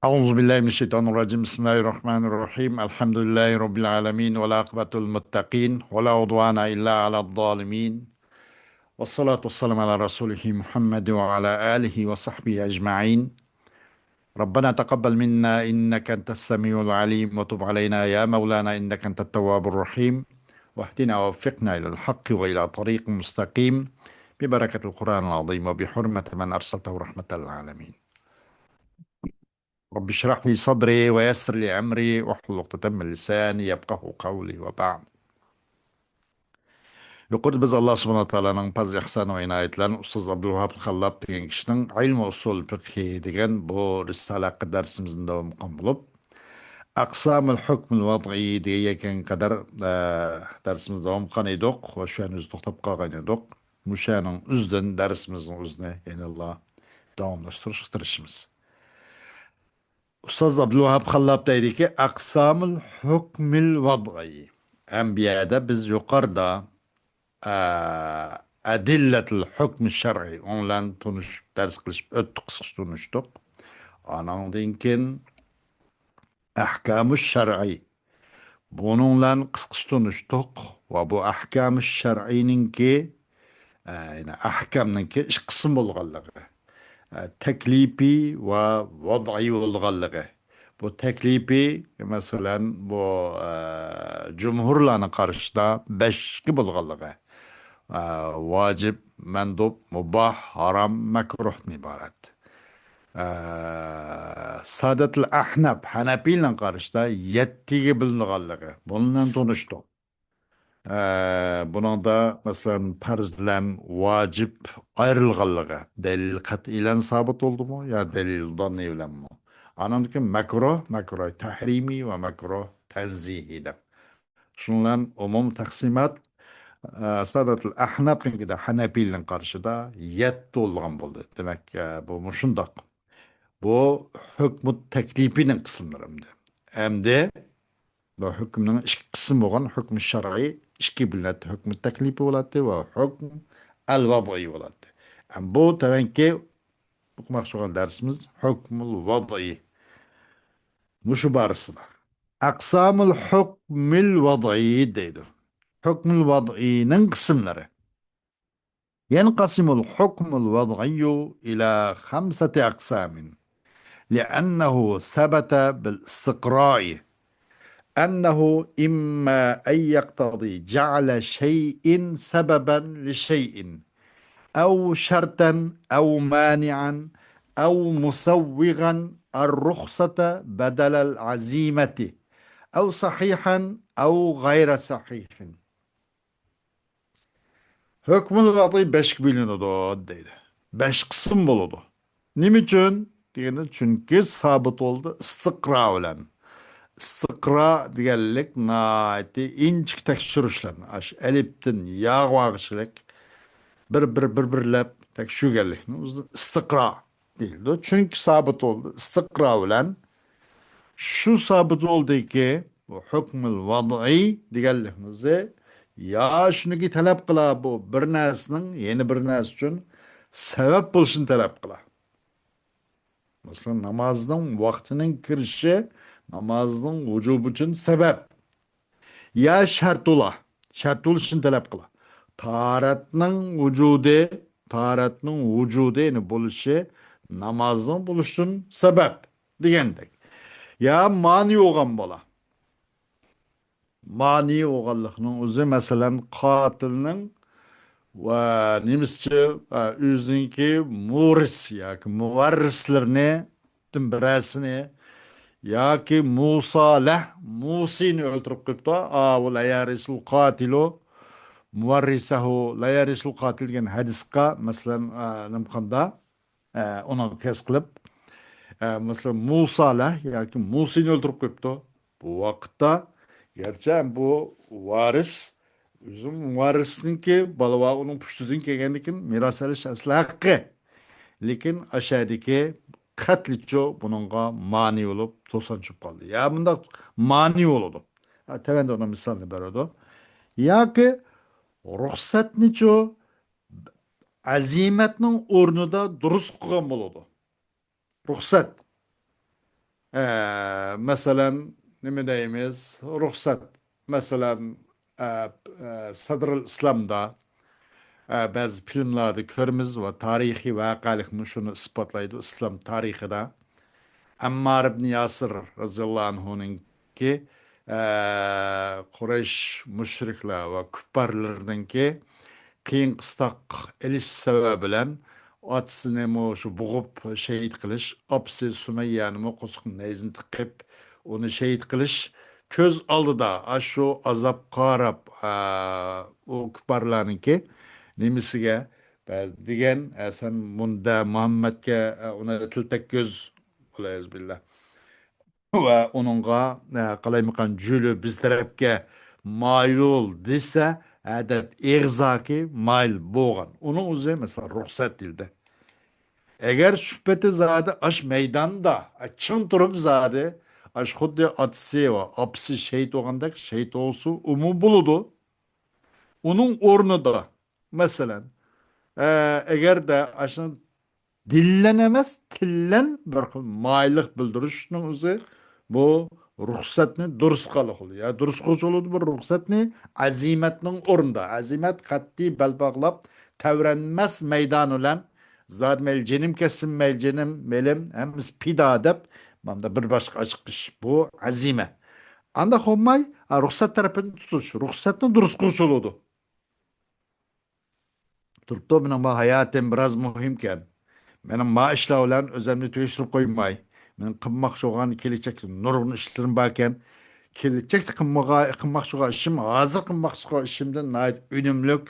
أعوذ بالله من الشيطان الرجيم بسم الله الرحمن الرحيم الحمد لله رب العالمين والعاقبة للمتقين ولا عدوان إلا على الظالمين والصلاة والسلام على رسوله محمد وعلى آله وصحبه أجمعين. ربنا تقبل منا إنك أنت السميع العليم وتب علينا يا مولانا إنك أنت التواب الرحيم واهدنا ووفقنا إلى الحق وإلى طريق مستقيم ببركة القرآن العظيم وبحرمة من أرسلته رحمة للعالمين. رب اشرح لي صدري ويسر لي أمري واحلل عقدة من لساني يفقهوا قولي وبعد. Yuqorida biz Alloh subhanahu va taoloning fazl ihson va inoyatlari ustoz Abdulvahab Xallob degan kishining ilm usul fiqhi degan bu risala haqida darsimizni davom qilgan bo'lib, aqsamul hukmul vod'iy degan qadar darsimiz davom qilgan edik va shu yerda to'xtab qolgan edik. Mushaning uzdan darsimizning o'zini yana Alloh davomlashtirishga tirishimiz. Ustoz Abdulvahab Xallob deydiki, aqsamul hukmil vod'iy. Anbiyada biz yuqorida adillatul hukm shar'iy ondan tunuşup ders qilishib o'tdik, qisqa tunuştuk. Anandan keyin ahkamush shar'iy. Bununla qisqa tunuştuk va bu ahkamush shar'iyninki yani ahkamninki ish qism bo'lganligi, taklifi va vod'iy bo'lganligi. Bu taklifi masalan bu jumhurlarning qarashida 5 bo'lganligi. Vacip, mendub, mubah, haram, mekruhdan ibaret. Saadetil Ahnaf, Hanefi'yle karşıda yettiği bilinganlığı. Bununla tanıştık. Bunun da mesela farzlan, vacip ayrılganlığı. Delil katilen sabit oldu mu? Ya delilden evlen mi? Anladın mekruh tahrimi ve mekruh tenzihi de. Şunların umum taksimat Sadatul Ahnaf'ın Hanefi'nin karşıda yet olgan buldu. Demek bu muşundak. Bu hükmü teklifinin kısımlarımdı. Hem de bu hükmünün iki kısım olan hükmü şer'i iki bilinat hükmü teklifi oladı ve hükmü el-vad'i oladı. Hem bu tabii ki okumak şu dersimiz hükmül vad'i. Muşu barısıda. Aksamul hükmül vad'i deydi. Hükmül vad'i'nin kısımları. ينقسم الحكم الوضعي إلى 5 أقسام لأنه ثبت بالاستقراء أنه إما أن يقتضي جعل شيء سببا لشيء أو شرطا أو مانعا أو مسوغا الرخصة بدل العزيمة أو صحيحا أو غير صحيح. Hükmül vadı 5 biliniyordu deydi. 5 kısım buludu. Nim için? Diyeni çünkü sabit oldu istikra bilen. İstikra diyenlik naiti inçik tekşürüşlerini. Aş eliptin yağ vağışılık birlep tekşürgellikini istikra değildi. Çünkü sabit oldu. İstikra bilen şu sabit oldu ki bu hükmül vadı diyenlikimizi ya shuniki talab qila bu bir narsaning yeni bir narsa uchun sabab bo'lishini talab qila. Masalan, namozning vaqtining kirishi namozning vujubi uchun sabab. Ya shart bo'lishini talab qila. Tahoratning vujudi yani bo'lishi namozning bo'lishi uchun sabab degandek. Ya mani bo'lgan bo'la. Mani bo'lganlikning o'zi masalan qotilning va nemischa o'ziniki muris yoki muvarrislarni birasini yoki Musini o'ldirib qo'yibdi. La yarisul qatilu muvarrisahu la yarisul qatil degan hadisga masalan nimqanda uni qiyos qilib masalan Musalah yoki Musini o'ldirib qo'yibdi. Bu vaqtda gerçi bu varis özüm varisninki balava onun pushtidan kelganlikin meros olish asli haqqi. Lekin aşağıdaki qatlicho bununla mani bo'lib to'sanchib qoldi. Ya bunda mani bo'ladi. Tevende ona misalni beradi. Yoki ruxsatnicho azimatning o'rnida durust qilgan bo'ladi. Ruxsat. Mesela ne deyimiz? Ruhsat. Mesela Sadrul İslam'da bazı filmlerde körümüz ve tarihi vakalıkını şunu ispatlaydı İslam tarihide. Ammar ibn Yasir radıyallahu anh'unun ki Kureyş müşrikler ve küffarlarının ki kıyın kıstak eliş sebebiyle atsını mu şu boğup şehit kılış, apsi Sümeyye'ni mu kusukun neyzin tıkıp onu şehit kılış köz aldı da aşu azap karab o küffarlarının ki nemisiga degan sen bunda Muhammed'e ona tiltek göz olayız billah va uningga qalaymiqan juli biz tarafga mayul desa adat eg'zoki mayl bo'lgan uning o'zi masalan ruxsat dildi agar shubhati zodi ash maydonda chin turib zodi ash xuddi otasi va opisi shahid bo'lgandek shahid bo'lsa umi bo'ladi uning o'rnida masalan agarda ashuni dillen emas, tillen bir xil mayliq bildirishning o'zi bu ruxsatni durust qiliq oluyor. Ya durust qilish bo'ladi bu ruxsatni azimatning o'rnida. Azimat qat'iy balbog'lab tavranmas maydon bilan zar melcenim kesin melcenim melim hemiz pida deb bunda bir boshqa chiqish bu azima. Anda olmay ruxsat tarafini tutish, ruxsatni durust qilish bo'ladi. Turibdi mening bu hayotim biroz muhimkan. Benim maaşla olan özellikle tüyüştürüp koymay. Ben kımmak şoğan gelecek nurun işlerim bakken gelecek kımmak şoğan işim hazır kımmak şoğan işimden nait ünümlük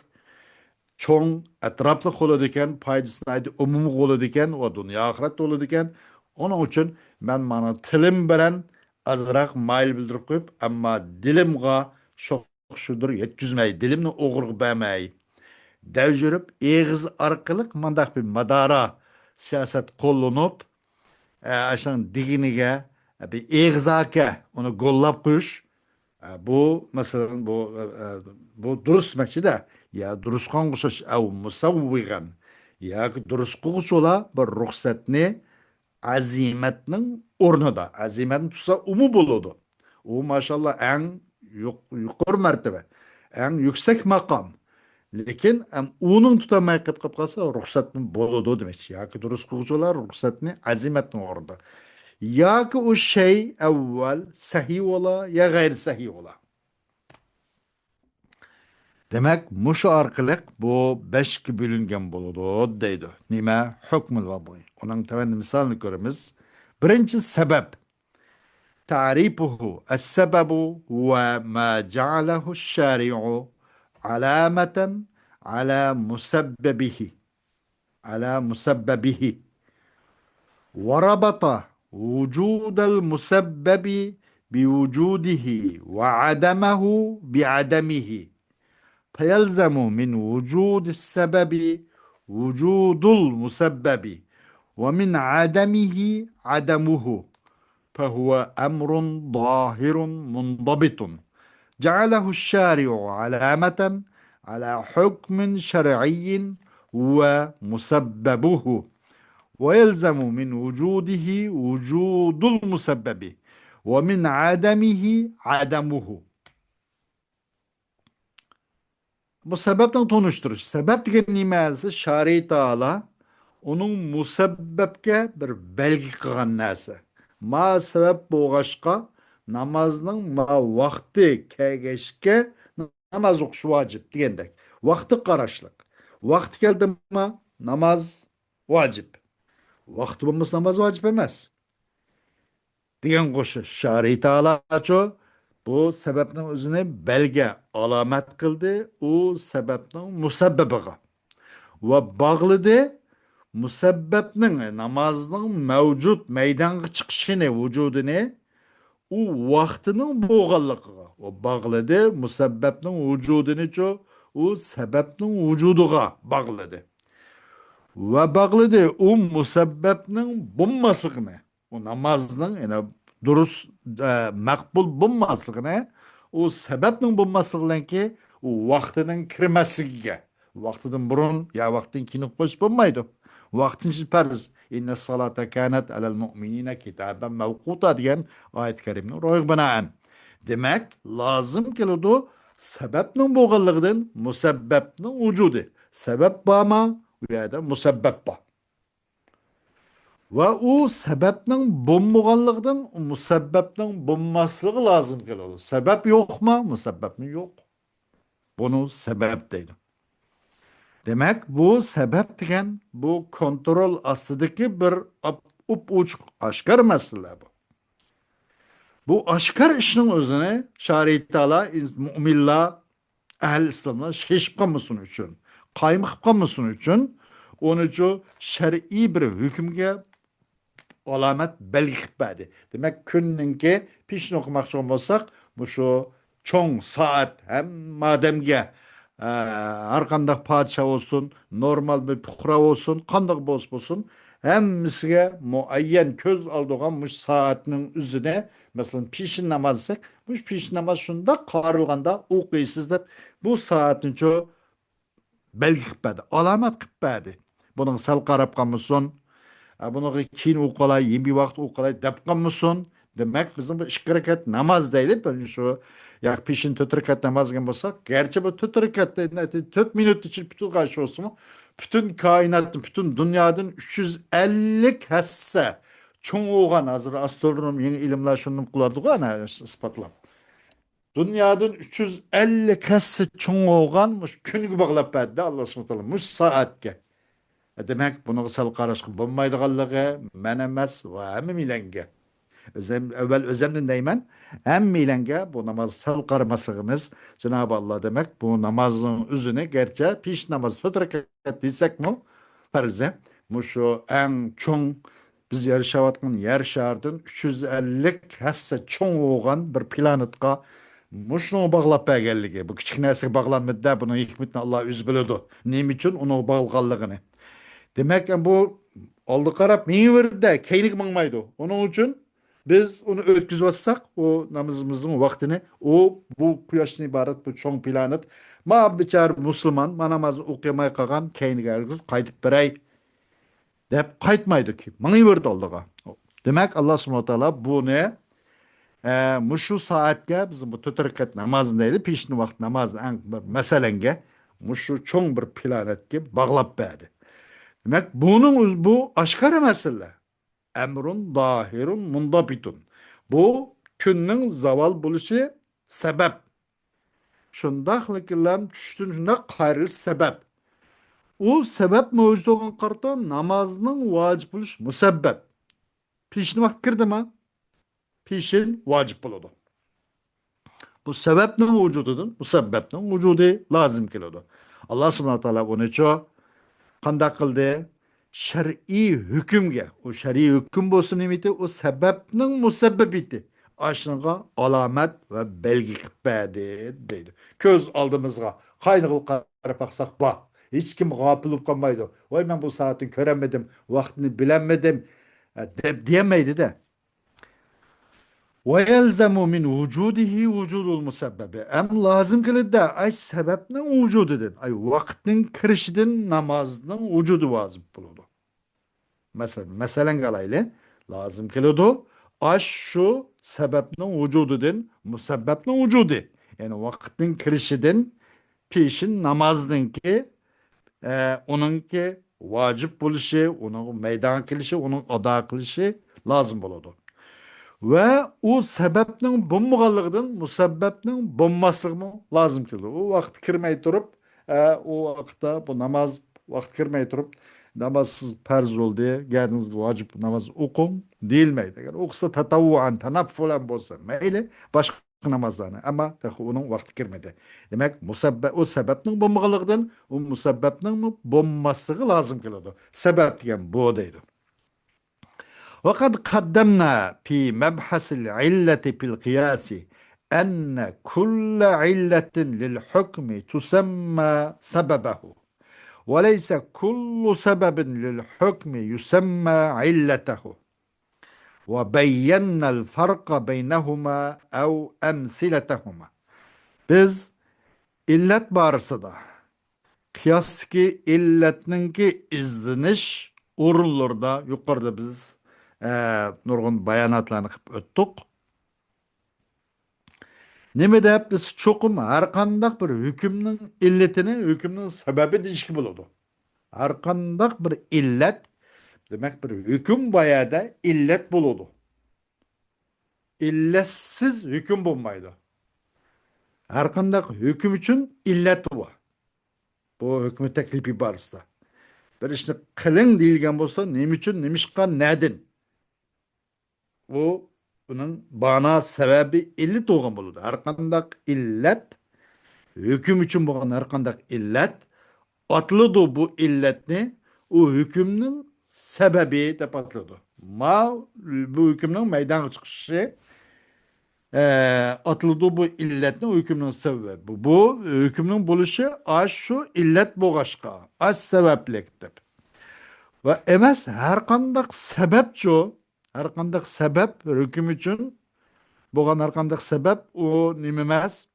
çoğun etraflı kolu diken paydasına ait umumu kolu diken o dünya ahiret kolu diken onun için ben bana tilim bilen azırak mail bildirip koyup ama dilimga şok şudur yetkizmey dilimni oğurluq bämey devjürüp eğiz arkalık mandak bir madara siyaset kollanıp aşan diginiga bir eğzaka onu gollap kuş bu mesela bu durust mekçi de ya durust konguş ev musavvigan ya ki durust kuş ola bir ruhsatni azimetnin ornada azimetin tutsa umu buludu o maşallah en yukarı mertebe en yüksek makam lekin onun tutamay qilib qolsa ruxsatni bo'ladi demoqchi yoki durust qiluvchilar ruxsatni azimatni o'rnida yoki u shay avval sahiy bo'la ya g'ayri sahiy bo'la demak mushu orqali bu beshga bo'lingan bo'ladi deydi nima hukmul vadiy uning tavanni misolini ko'ramiz birinchi sabab تعريفه السبب هو ما جعله الشارع علامة على مسببه على مسببه وربط وجود المسبب بوجوده وعدمه بعدمه فيلزم من وجود السبب وجود المسبب ومن عدمه عدمه فهو أمر ظاهر منضبط جعله الشارع علامة على حكم شرعي ومسببه ويلزم من وجوده وجود المسبب ومن عدمه عدمه. Bu sebepten tanıştırış. Sebep degan nimasi şari taala onun musabbabga bir belgi qilgan narsa. Ma sebep bo'lg'achqa namozning ma vaqti kelgachga namoz o'qish vojib degandek. Vaqti qarashliq. Vaqti keldimi namoz vojib. Vaqti bo'lmasa namoz vojib emas. Degan qo'shiq shariy ta'alacho bu sababning o'zini belga alomat qildi u sababning musabbabiga va bog'lidi musabbabning namozning mavjud maydonga chiqishini vujudini u vaqtining bo'lganligiga va bog'ladi musabbabning vujudinichu u sababning vujudiga bog'ladi va bog'ladi u musabbabning bo'lmasligini u namozning yana durust maqbul bo'lmasligini u sababning bo'lmasligidanki u vaqtining kirmasligiga vaqtidan burun ya vaqtdan keyin qo'yib bo'lmaydi vaqtincha farz. İnne salata kanat alel mu'minine kitaben mevkuta diyen ayet-i kerimnin royu binaen. Demek lazım keledi sebepnin boğulluğundan musebbepnin vücudu. Sebep bağma ya da musebbep bağ. Ve o sebepnin bulunmaganlığından musebbepnin bulunmaslığı lazım keledi. Sebep yok mu? Musebbep mi? Yok. Bunu sebep deydi. Demek bu sebep degen bu kontrol astidagi bir uç aşkar mesele bu. Bu aşkar işinin özüne şari Teala müminler ehl İslamlar şeşip kalmasın için, kaymık kalmasın için onun için şer'i bir hükümge alamet belgip berdi. Demek künninki pişin okumakçı olmasak bu şu çoğun saat hem mademge her kandak padişah olsun, normal bir pukra olsun, kandak boz olsun, hemmisiga muayyen köz aldığan muş saatinin üzerine mesela pişin namazsak, muş pişin namaz şunda karılganda okuysiz dep bu saatin çoğu belgi kıppadı, alamet kıppadı. Bunun sal qarab qalmışsın, bunu keyin o'qilay, bir vaqt o'qilay deb qolmasin. Demek bizim bu ikki rakat namoz deylik. Şu ya peşin 4 rakat namaz qilgan bo'lsak, garchi bu 4 rakatda 4 minut ichida bütün qarshi olsun, bütün kainatın, bütün dünyanın 350 hassa çoğun olgan hazır astronom yeni ilimler şunu kılardı ana ispatlap. Dünyanın 350 hassa çoğun olgan küngü bağlap berdi Allah subhanahu wa taala muş saatga. Demek bunu sal qarashqı bulmaydiganligi men emas va hamma milanga. Evvel özemden deymen hem milanga bu namaz sal qarmasligimiz Cenab-ı Allah demek bu namazın üzüne gerçi piş namaz sötreket desek mi farze muşu en çoğun biz yaşayotgan yer şardın 350 hassa çoğun olgan bir planetka muşunu bağlap bergenligi bu kichik narsaga bağlanmadı da bunun hikmetini Allah öz biladi. Nima uchun uni bağlanganligini. Demek ki bu aldı karab minverdi keylik mangmaydı. Onun için biz onu ötküzvazsak o namazımızın vaktini o bu kuyaştan ibaret bu çoğun planet ma biçar Müslüman ma namaz okuyamay kalgan keyni kız kaytıp berey dep kaytmaydı ki mangverdi aldığa. Demek Allah subhanahu wa ta'ala bu ne? Muşu saatge bizim bu 4 rekat namaz neydi? Peşin vakt namaz meselenge muşu çoğun bir planetke bağlap berdi. Demek bunun bu aşkara mesele. Emrun dahirun mundabitun. Bu künnin zaval buluşu sebep. Şundaqlıkılam düşsün şunda gayrı sebep. O sebep mevcut olan karta namazının vacip buluş musebbep. Peşin vakt girdi mi? Peşin vacip buludu. Bu sebepnin vücududur. Bu sebepnin vücudu lazım kilodu. Allah subhanahu wa ta'ala onu çok qanday qildi? Shar'iy hukmga, o shar'iy hukm bo'lsin nimiti, o sababning musabbabiti. Aşınğa alamet ve belgi qilib berdi deydi. Ko'z oldimizga qayni qilib qarab baqsaq bor. Hech kim g'ofil bo'lib qolmaydi. Voy men bu soatni ko'ramadim, vaqtni bilamadim deb demaydi-da. وَيَلْزَمُ مِنْ وُجُودِهِ وُجُودُ الْمُسَبَّبِ. Em lazım kılıdı da ay sebepnin vücududur. Ay vaktin kirişidin namazının vücudu vazip buludu. Mesela galaylı lazım kılıdı. Ay şu sebepnin vücududur. Musebbepnin vücudu. Yani vaktin kirişidin peşin namazdın ki onun ki vacip buluşu, onun meydan kılışı, onun ada kılışı lazım buludu. Ve o sebepnin bulunmaganlığından musebbepnin bulunmaslığı lazım ki. O vakit kirmey durup, o vakitte bu namaz vakit kirmey durup, namazsız farz oldu diye geldiniz vacip namaz okun değilmeydi. Yani okusa tatavvuan, tanaffulen bolsa meyle başka namazlarını ama onun vakti kirmedi. Demek o sebepnin bulunmaganlığından o musebbepnin bulunmaslığı lazım ki. Sebep diyen bu deydi. وقد قدمنا في مبحث العلة في القياس أن كل علة للحكم تسمى سببه وليس كل سبب للحكم يسمى علته وبينا الفرق بينهما أو أمثلتهما. Biz illet barısıda kıyastaki illetninki izleniş Orunlarda yukarıda biz nurgun bayanatlarını kılıp öttük. Neme deyip biz çokum her kandak bir hükümnün illetini, hükümnün sebebi dişki buludu. Her kandak bir illet, demek bir hüküm bayada illet buludu. İlletsiz hüküm bulmaydı. Her kandak hüküm için illet var. Bu hükmü teklifi barısta. Bir işte kılın deyilgen bolsa neme için, nemişkan, nedin? Bu bunun bana sebebi illet olgan buludu. Her kandak illet, hüküm için bo'lgan har qanday illat atlıdı bu illetni o hükümnün sebebi deb atladı. Bu hükümnün meydana çıkışı atıldı bu illetni o hükümnün sebebi. Bu hükümnün buluşu aş şu illet boğaşka, aş sebeplik deb. Ve emes her qanday sebep ço, her qanday sebep hüküm için bo'lgan har qanday sebep o nimemes.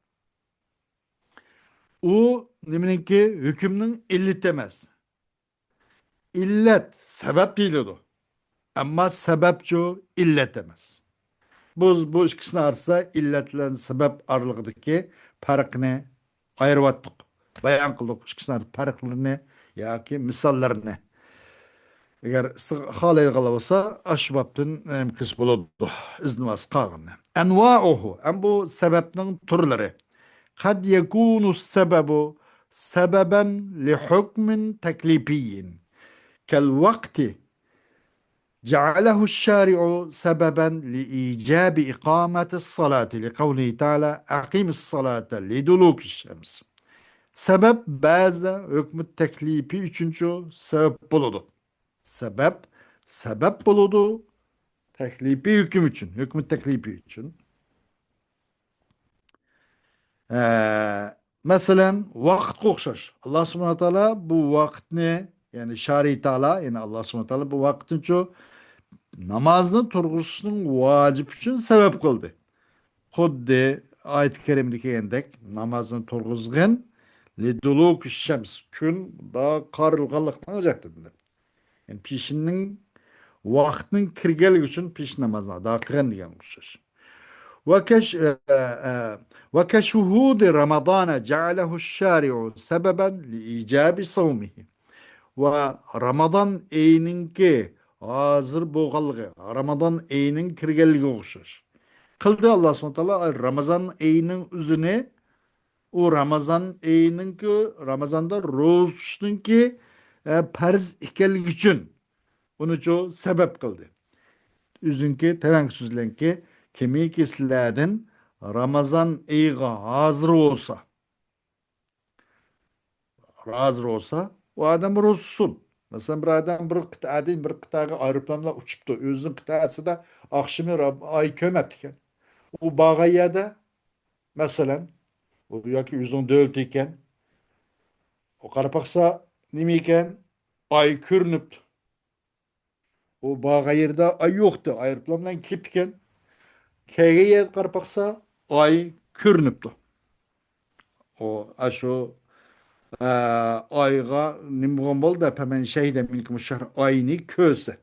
O niminki hükümnün illet emas. İllet sebep değildi. Ama sebepçi illet emas. Bu ikisini arasında illetlen sebep aralığındaki farkını ayırvattık. Bayan kıldık ikisini arasında farklarını ya ki misallarını. Eğer halay kalabasa aşbaptın emkis buludu. İznivaz kağını. Enva'uhu. Bu sebepnin türleri. Kad yekunu sebebu sebeben li hukmin teklifiyin. Kel vakti جعله الشارع سببا لإيجاب إقامة الصلاة لقوله تعالى أقيم الصلاة لدلوك الشمس. Sebep bazı hükmü teklifi üçüncü sebep buludu. Sebep, sebep buludu. Teklifi hüküm için, hükmü teklifi için. Mesela vakit okşar. Allah subhanahu wa ta'ala bu vakitni yani şari ta'ala yani Allah subhanahu wa ta'ala bu vakitin çoğu namazını turgusunun vacip için sebep kıldı. Huddi ayet-i kerimdeki yendek namazını turguzgen liduluk şems gün daha karılgalıktan olacaktı dedi. Yani pişinin vaktinin kirgeli için piş namazına daha kıran diyen kuşlar. وكش وكشهود رمضان جعله الشارع سببا لإيجاب صومه ve Ramazan ayninki hazır boğalğı, Ramazan ayının kirgelliği okşar. Kıldı Allah subhanahu Ramazan ayının üzerine o Ramazan ayının ki Ramazan'da roz tutuştun ki perz ikellik için onu çoğu sebep kıldı. Üzünki tevenk süzlenki kemiği kesilerden Ramazan ayıga hazır olsa o adam rozsun. Mesela bir adam bir kıtadan bir kıtaga aeroplanla uçuptu. Özünün kıtası da akşamı ay kömeptiken. O bağaya mesela o yaki yüzün dövültüyken o karapaksa nimiyken ay körünüptü. O bağayırda ay yoktu. Aeroplanla kipken kege yer karapaksa ay körünüptü. O aşo ayga nimgon bol da hemen şeyde minkum şehr ayni köse.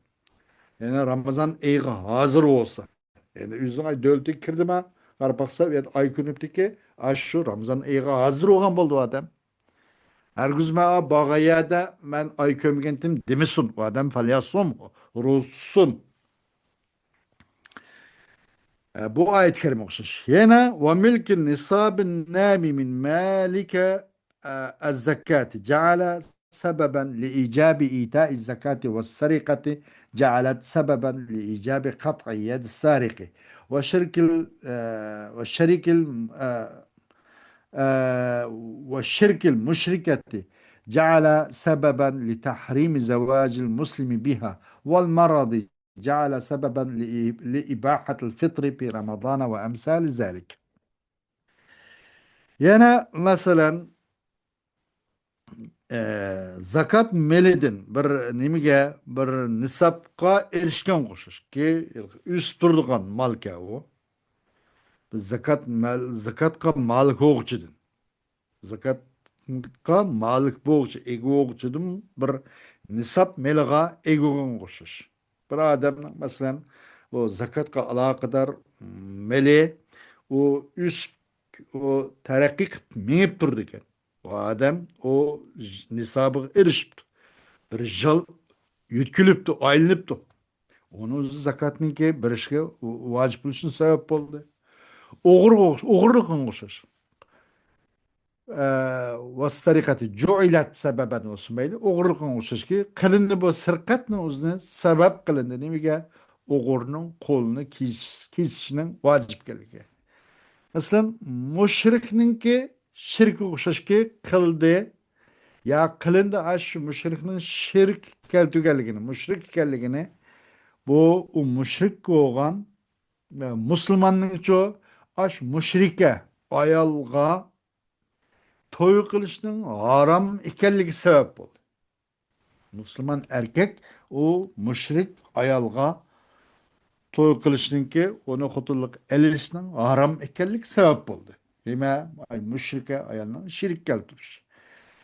Yani Ramazan ayga hazır olsa. Yani yüzün ay döltü kirdi mi? Karpaksa ve ay günüptü ki aşu Ramazan ayga hazır olan boldu adam. Her güzme bağaya da ben ay kömgentim demisun. O adam falyasum, ruzsun. Bu ayet kerime okşaş. Yine ve milkin nisabın nami min malike الزكاة جعل سببا لإيجاب إيتاء الزكاة والسرقة جعلت سببا لإيجاب قطع يد السارق وشرك والشرك والشرك المشركة جعل سببا لتحريم زواج المسلم بها والمرض جعل سببا لإباحة الفطر في رمضان وأمثال ذلك. Yani mesela zakat melidin bir nimige bir nisapqa erişken koşuş ki üst turduğun malka o. Zakatqa malik oğuçidin. Zakatqa malik boğuçu egi oğuçidin bir nisab meliga egogan koşuş. Bir adam mesela o zakatka alakadar meli o üst o terakki minip durdu iken. O adam o nisabı erişipti. Bir jıl yütkülüptü, aylanıptı. Onun zakatninki bir işe vacip buluşun sebep oldu. Oğurluk koşuş. والسرقة جعلت سببا وسميل oğurluğun uçuşki kılındı bu sırkatın uzun sebep kılındı nemiga oğurunun kolunu kesişinin vacip gelgi. Mesela müşriknin ki şirk uçuşki kıldı ya kılındı aş müşriknin şirk keltügelligini müşrik kelligini bu o müşrik olan Müslümanın çoğu aş müşrike ayalga toy kılışının haram ekenligi sebep oldu. Müslüman erkek o müşrik ayalga toy kılışınki onu hutuluk elişinin haram ekenligi sebep oldu. Deme ay müşrike ayalına şirk keltiriş.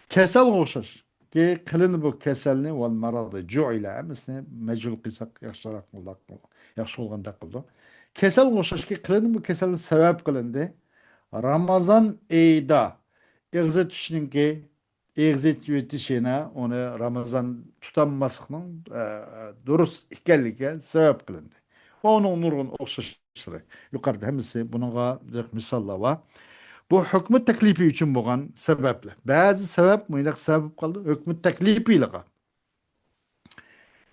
Kesel oluşur ki kılın bu keselini vel maradı cu'ila emisini mecul kısak yaşarak yaxşı olganda kıldı. Kesel oluşur ki kılın bu keselini sebep kılındı. Ramazan ayda egzit düşününki egzit yetişine onu Ramazan tutanmasının durus ikenligi sebep kılındı. Onun nurgun okşaşları. Yukarıda hemisi bununla misallar var. Bu hükmü teklifi için boğan sebeple. Bazı sebep muylak sebep kaldı. Hükmü teklifi ile.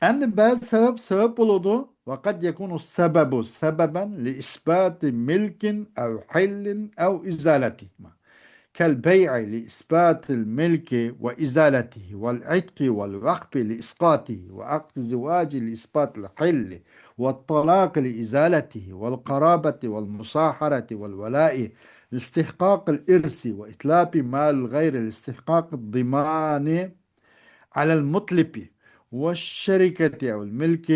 Endi bazı sebep oldu. Vakat yekunu sebebu sebeben li isbati milkin ev hillin ev izaletihima. كالبيع لإثبات الملك وإزالته والعتق والوقف لإسقاطه وعقد الزواج لإثبات الحل والطلاق لإزالته والقرابة والمصاحرة والولاء لاستحقاق الإرث وإتلاف مال الغير لاستحقاق الضمان على المطلب والشركة أو الملك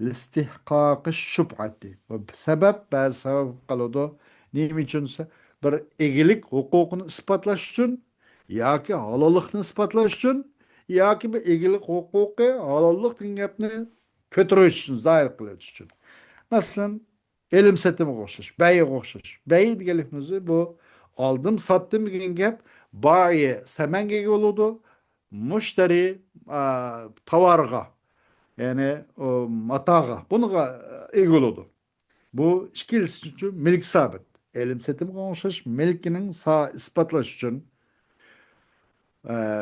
لاستحقاق الشبعة وبسبب bazı sebep kalıyordu. Neyim içinse bir egilik hukukunu ispatlaş için ya ki halallıkını ispatlaş için ya ki bir egilik hukuku halallık gapni kötürüş için, zahir kılış için. Mesela elim setime okşaş, beye okşaş. Bey degelikimizi bu aldım sattım degan gap bayi semenge oldu. Müşteri tavarga yani o mataga bunuga egolodu. Bu ikilisi için milk sabit. Elim setim konuşuş milkinin sağ ispatlaş için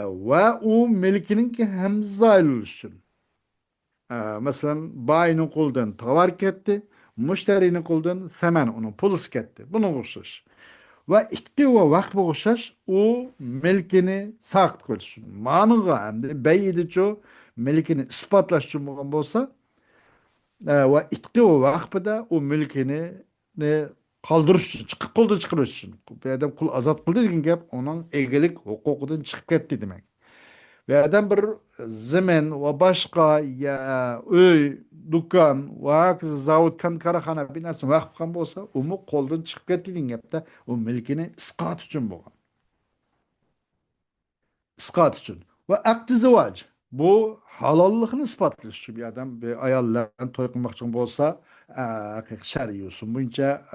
ve o milkinin ki hem zayıl için. Mesela bayinin koldan tavar ketdi, müşterinin koldan semen onun pulus ketdi. Bunu konuşuş. Ve ikki ve vakti okşaş o milkini sakt kılsın. Manıga hem de beyidici milkini ispatlaş için bolsa ve ikki ve vakti da o milkini ne kaldırış için, çıkıp kolda çıkırış için. Bir adam kul azat kıldı degan gap onun egelik hukukudan çıkıp ketdi demek. Ve adam bir zemin ve başka ya öy, dükkan ve hakızı zavutkan karahana binasını vakıfkan bolsa, umu koldan çıkıp ketdi degan gapta o milkini isqat için bolgan. Isqat için. Ve akdi zıvac. Bu halallıkını ispatlaş için bir adam bir ayarla toy kılmak için bolsa şer'i usul boyunca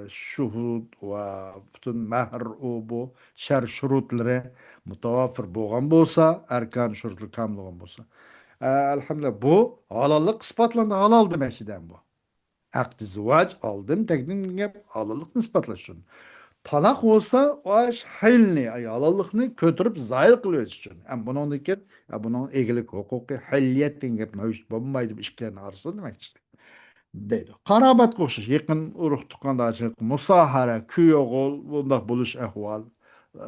şuhud ve bütün mehr o bu şer şurutları mutavafir bolgan bolsa, erkan şurutlu kam bolgan bolsa. Elhamdülillah bu halallık ispatlandı. Halal demekçiden bu. Akdi zıvac aldım teknik gap halallıkını ispatlaşın. Talak olsa o iş hilni, ay halallıkını kötürüp zahir kılıyor için. Yani bunun diket, ya bunun egilik hukuki hilliyet degan gap mevcut bulunmaydı bu işlerin arasında demek deydi. Karabat koşuş, yakın uruk tukandaçılık, musahara, küy oğul, bunda buluş ehval,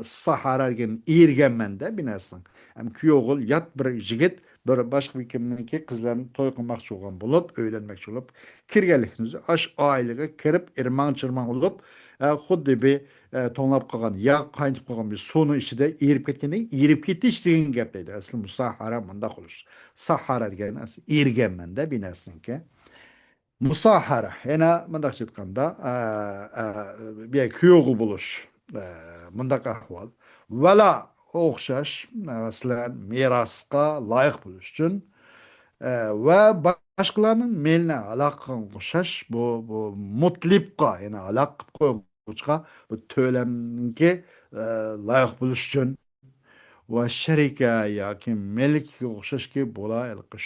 sahara gen, irgenmende binesin. Hem küy oğul yat bir jigit, bir başka bir kimninki kızlarını toy kılmakçı olan bulup, öğlenmekçi olup, kirgelikinizi aş ailega kirip, irman çırman olup, xuddi bir tonlap kalgan, yağ kaynayıp kalgan bir sonu içinde erip ketkendi, erip ketiş degan gap deydi. Aslı musahara mında kılış. Sahara degan, irgenmende binesin ki. Musahara. Ena mındaq aytganda bir kuyogul buluş. Mındaq ahval. Vala o'xshash masalan merosga loyiq bo'lish uchun va boshqalarning melni aloqa o'xshash bu mutlibqa ya'ni aloqa qilib qo'yguchqa bu to'lamga loyiq bo'lish uchun va sharika yoki milkga o'xshashga bo'la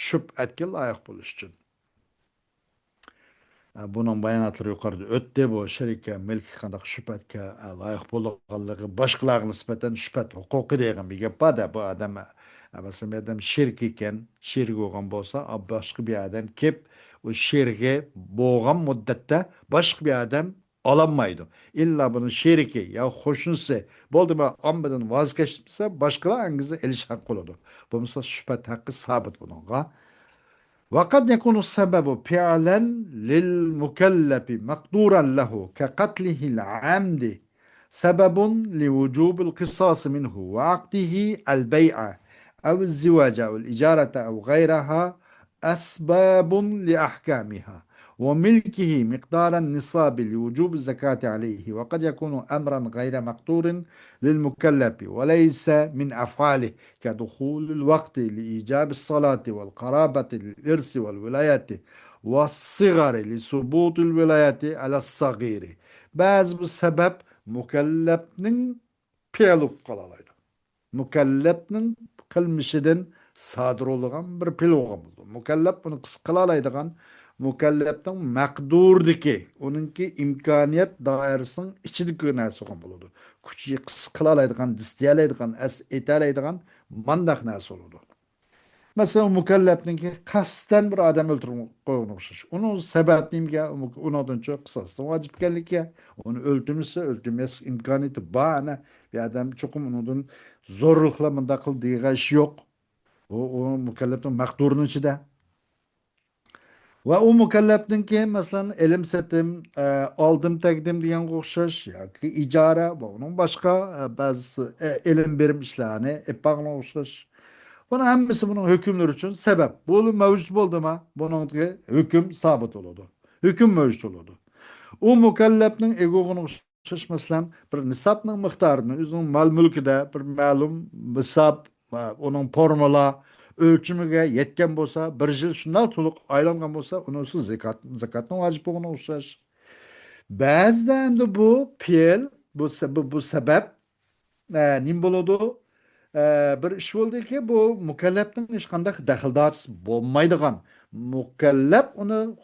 shubhatga loyiq bo'lish uchun. Bunun bayanatları yukarıda ötte bu şerike milk kandak şüphetke layık bulunganlığı başkalarına nispeten şüphet hukuku deyen bir gap var da bu adam mesela bir adam şirk iken şirk olgan bolsa başka bir adam kep o şirke boğan muddette başka bir adam alamaydı. İlla bunun şirki ya hoşunsa boldu mu ambadan vazgeçmişse başkalar hangisi eliş hakkı oldu. Bu mesela şüphet hakkı sabit bununla. وقد يكون السبب فعلا للمكلف مقدورا له كقتله العمد سبب لوجوب القصاص منه وعقده البيع أو الزواج أو الإجارة أو غيرها أسباب لأحكامها وملكه مقدار النصاب لوجوب الزكاة عليه وقد يكون أمرا غير مقدور للمكلف وليس من أفعاله كدخول الوقت لإيجاب الصلاة والقرابة للإرث والولاية والصغر لثبوت الولاية على الصغير بعض السبب mükellefnin piyaluk kalalaydı. Mükellefnin kılmışıdın sadır olgan bir pil olgan buldu. Mükellef bunu kıskılalaydıgan mükelleften makdurdiki, onunki imkaniyet dairesinin içidiki nesi olgan buldu. Küçüğü kıskılalaydıgan, distiyalaydıgan, etalaydıgan mandak nesi oldu. Mesela mükellefninki kasten bir adam öldürmek koyun okşaş. Onun sebebiyim ki ondan çok kısasın vacip geldik ya. Onu öldürmüşse öldürmez imkaniyeti bahane. Bir adam çok onun zorlukla kıldığı iş yok. O mükellefin makdurun içinde. Ve o mükellefninki mesela elim setim, aldım tekdim diyen okşaş ya ki icara, onun başka bazı elim verim işlerini epağına okşaş. Buna hemmesi bunun hükümler için sebep. Bu mevcut oldu mu bunun hüküm sabit oldu. Hüküm mevcut oldu. O mükellefnin egoğunu şaşmaslan bir nisapның miktarını özünün mal mülküde bir malum nisap onun formula ölçümüge yetken bolsa bir yıl şundan tuluq aylangan bolsa onusuz zakatın vacip olduğuna uçraş. Bazıda de bu piyel bu sebep nim boludu bir iş oldu ki bu mükellefnin hiç qanday daxildat bolmaydigan mükellef onu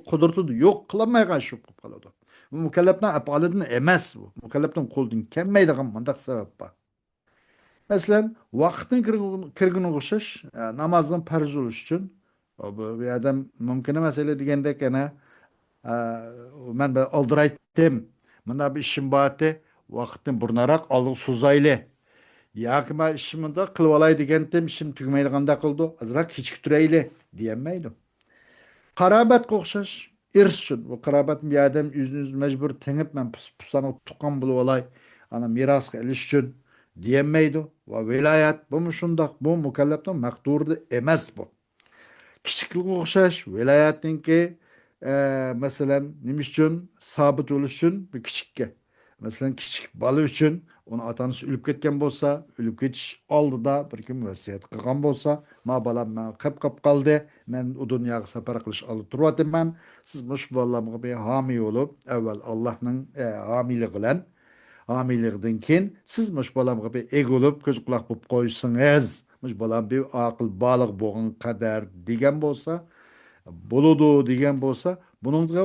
kudurtu yok kılamaygan şu qaladı. Bu mükellefnin afalidan emas bu. Mükellefnin qo'ldan kelmaydigan mandaq sebep var. Mesela vaqtning kirgin o'xshash namozdan farz bo'lish uchun bu yerda mumkin emas degandek yana men oldiraytdim. Mana bir ishim bor edi. Vaqtni burnaroq olib suzayli. Yoki man ishimni qilib olay degandim, ishim tugmaydiganda qildi. Azroq kechiktirayli deyamaydi. Qarabetga o'xshash irs uchun. Bu qarabet bir odam o'zini majbur tengib men pusani tuqqan bo'lib olay, ana mirosga ilish uchun deyamaydi. Va viloyat bu shundoq, bu mukallafning maqduri emas bu. Kichikligiga o'xshash viloyatningki masalan nima uchun sobit bo'lish uchun bir kichikka. Masalan kichik bola uchun uni ota-onasi o'lib ketgan bo'lsa, o'lib ketish oldida bir kim vasiyat qilgan bo'lsa, ma bolam qolib qoldi, men u dunyoga safar qilish olib turyapman. Siz mush bolamga bir homiy bo'lib, avval Allohning homiyligi bilan homiylikdan keyin siz mush bolamga bir eg bo'lib, ko'z quloq bo'lib qo'ysangiz, mush bolam bir aql baliq bo'lgan qadar degan bo'lsa, bo'ludi degan bo'lsa, buningga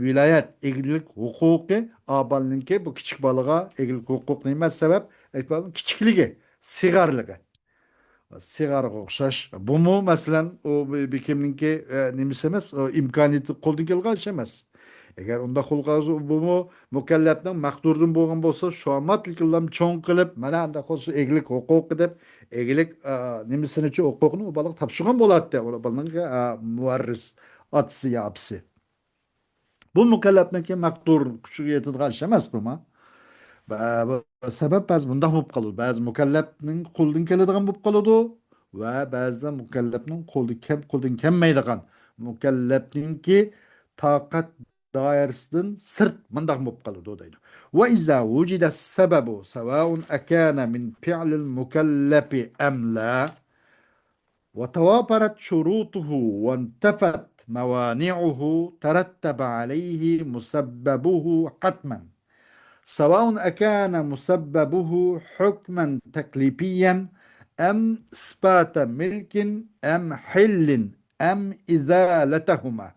viloyat egillik huquqi abalninki bu kichik bolaga egillik huquqi emas sabab kichikligi, sigarligi. Sigarga o'xshash. Bumi masalan o bir kimninki nimasi emas, o imkoniyati qo'ldan kelgan ish emas. Agar unda xulqazi bumi mukallafning maqdurdan bo'lgan bo'lsa, shomatliklarni cho'ng qilib, mana unda xos eglik huquqi deb eglik nimasini-chi huquqni u bola topshirgan bo'ladi. Ular bolaning muvarris otasi yo apsi. Bu mukallafniki maqdur kuchiga yetadigan ish emas bu ma. Sebep ba'zi bunda bo'lib qoladi. Ba'zi mukallafning qo'ldan keladigan bo'lib qoladi va ba'zida mukallafning qo'ldan kelmaydigan mukallafningki toqat doirasidan sirt mındaq bo'lib qoladi deydi. Va iza wujida sababu sawa'un akana min fi'lil mukallafi am la وتوافرت شروطه وانتفت موانعه ترتب عليه مسببه حتما سواء أكان مسببه حكما تكليفيا أم إثبات ملك أم حل أم إزالتهما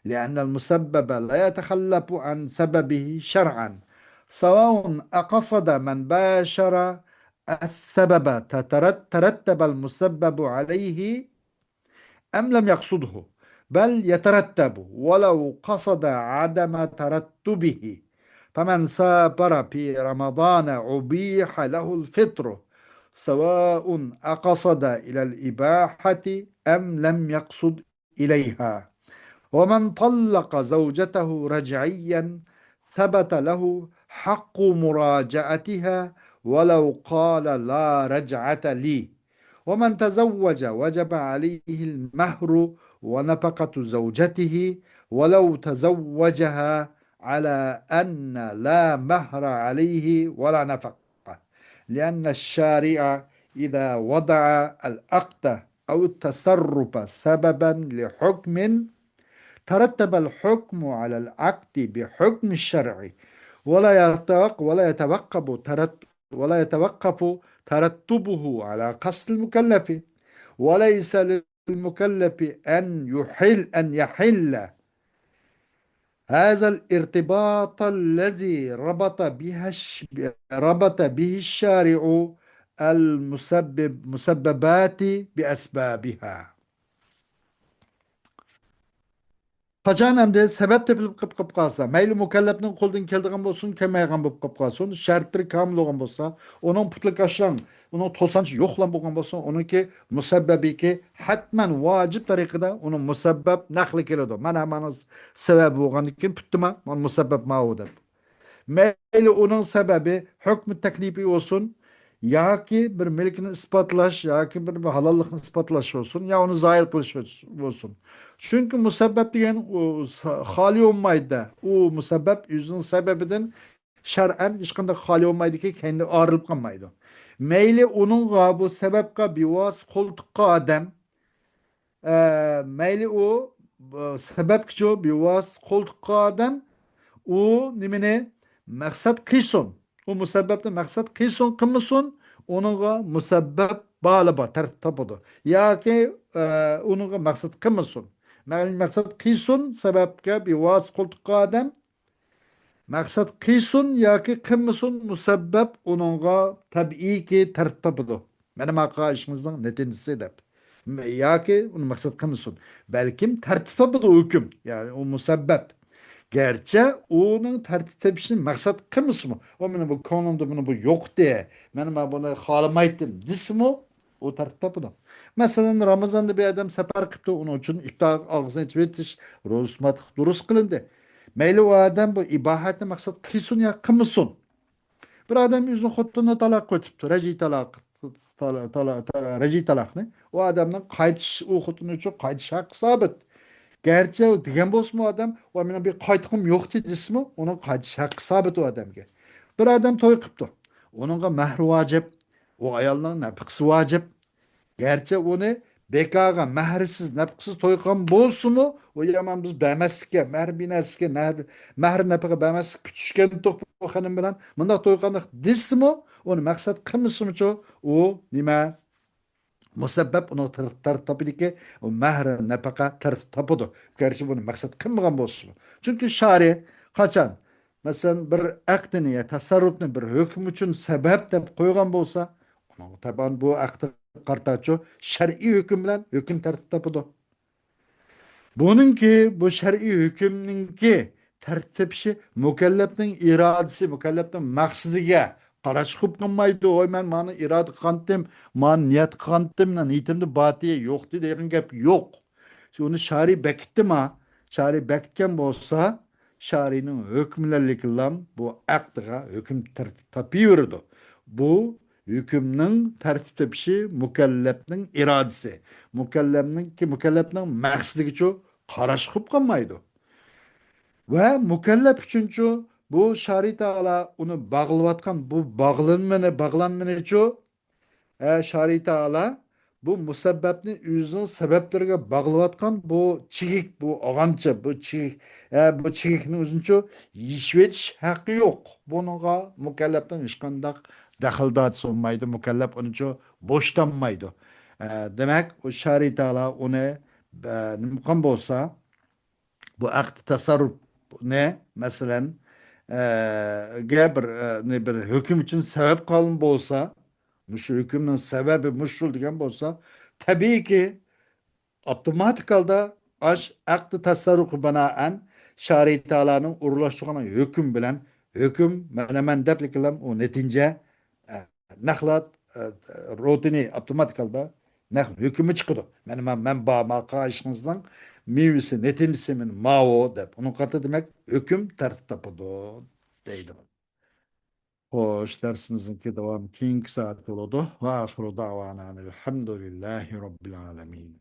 لأن المسبب لا يتخلف عن سببه شرعا سواء أقصد من باشر السبب ترتب المسبب عليه أم لم يقصده بل يترتب ولو قصد عدم ترتبه فمن سافر في رمضان أبيح له الفطر سواء أقصد إلى الإباحة أم لم يقصد إليها ومن طلق زوجته رجعيا ثبت له حق مراجعتها ولو قال لا رجعة لي ومن تزوج وجب عليه المهر ونفقة زوجته ولو تزوجها على أن لا مهر عليه ولا نفقة لأن الشارع إذا وضع العقد أو التصرف سببا لحكم ترتب الحكم على العقد بحكم الشرع ولا يتوقف ترتبه على قصد المكلف وليس للمكلف أن يحل هذا الارتباط الذي ربط به الشارع المسببات بأسبابها. Qachon hamda sabab tepilib qilib qolsa, mayli mukallafning qo'ldan keladigan bo'lsin, kelmaydigan bo'lib qolib qolsin, shartlari kamil bo'lgan bo'lsa, uning putlik ashlan, uning to'sanchi yo'qlan bo'lgan bo'lsa, uniki musabbabiki hatman vojib tariqada uning musabbab naqli keladi. Mana sabab bo'lgandan keyin putdima, mana musabbab ma'u deb. Mayli uning sababi hukm taklifi olsun, yoki bir milkni isbotlash yoki bir halollikni isbotlash olsun, yo uni zohir qilish olsun. Çünkü musabbab degan xoli olmaydi. U musabbab o'zining sababidan shar'an hech qanday xoli olmaydiki, kendi ayrilib qolmaydi. Mayli uningga bu sababga bevos qo'l tuqqan odam, mayli u sababchi bevos qo'l tuqqan odam, u nimani maqsad qilsin. U musabbabni maqsad qilsin, qilmasin, uningga musabbab baliba tartib topadi. Yoki uningga maqsad qilmasin. Maqsad qilsin sababga bevos qo'l tuqqan odam maqsad qilsin yoki qilmasin musabbab uningga tabiiyki tartib topadi. Mana maqa ishingizning natijasi deb. Yoki uni maqsad qilmasin. Balkim tartib topadi hukm. Ya'ni u musabbab. Gerçi onun tartib tepishini maqsad qilmasmi? O meni bu ko'nglimda buni bu yo'q de. Men buni xohlamaydim desmi? O tartib topadi. Masalan, Ramazonda bir adam safar qildi, uning uchun iftor og'zini ichib etish, ro'zmat durust qilindi. Mayli u odam bu ibohatni maqsad qilsin yo qilmasin. Bir odam o'zining xotinini taloq qilibdi, rajiy taloqni. O odamning qaytish, u xotini uchun qaytish haqqi sabit. Gerçi o degan bo'lsa odam, "Va meni bir qaytqim yo'q" desmi, uning qaytish haqqi sabit u odamga. Bir odam to'y qilibdi. Uningga mahr vojib, u ayolning nafaqasi vojib. Gerçi uni bekorga mahrsiz, nafaqasiz to'y qilgan bo'lsa-mu, u yomon biz bermaslikka, mahr binasiga, mahr nafaqa bermaslik kutishgan to'q xonim bilan bunday to'y qilgan desmi, uni maqsad qilmasmichu, u nima musabbab uni tartibidagi mahr nafaqa tartib topadi. Gerçi buni maqsad qilmagan bo'lsa. Chunki shariat qachon masalan bir aqdni ya tasarrufni bir hukm uchun sabab deb qo'ygan bo'lsa, uni taban bu aqd qartachu shar'iy hukm bilan hukm tartib topadi. Buningki bu shar'iy hukmninki tartib topishi mukallafning irodasi, mukallafning maqsadiga qarash qilib qolmaydi. Oy men mani iroda qilgandim, men niyat qilgandim, niyatimda botiya yo'q degan gap yo'q. Uni shariy bekitdimi? Shariy bekitgan bo'lsa, sharining hukmlarligilam bu aqdga hukm tartib topaveradi. Bu hükümnin tartib topishi mukallafning irodasi. Mukallafning maqsadiga qarash qilib qolmaydi. ve mükellef üçüncü bu şari Teala onu bağlıvatkan bu bağlanmanı Şari Teala bu musabbabni o'zining sabablariga bog'layotgan bu chigik, bu og'amcha, bu chigik, bu chigikni o'zincha yeyishib etish haqqi yo'q. Bunga mukallafdan hech qanday daxldorisi bo'lmaydi. Mukallaf unicha bo'shtanmaydi. Demak, o Shari Taala uni nima bo'lsa, bu aqd tasarruf ne? Masalan, bir ne bir hüküm için sebep kalın olsa, şu hükümün sebebi muşrul degan bo'lsa, tabii ki otomatik holda aqd tasarrufi binoan Shariy Taoloning urlashtirgan hukm bilan hukm mana deb o netince nahlat rotini otomatik holda hükmü chiqadi. Men ba qarashingizdan mevisi netincesi min mao deb. Onun katı demek hüküm tertip tapıdı deydi. Hoş dersimizin devam keyingi saat oldu. Ve ahiru davana elhamdülillahi rabbil alemin.